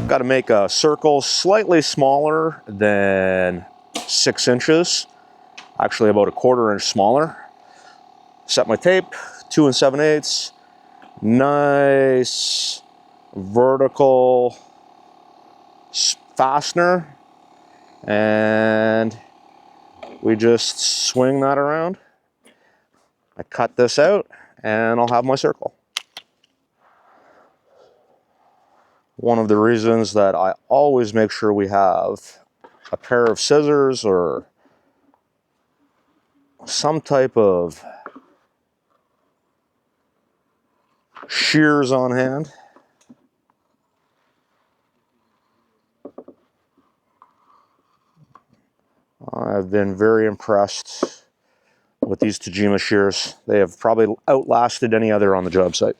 Got to make a circle slightly smaller than 6 inches, actually about a 1/4 inch smaller. Set my tape, 2 7/8. Nice vertical fastener, and we just swing that around. I cut this out and I'll have my circle. One of the reasons that I always make sure we have a pair of scissors or some type of shears on hand. I've been very impressed with these Tajima shears. They have probably outlasted any other on the job site.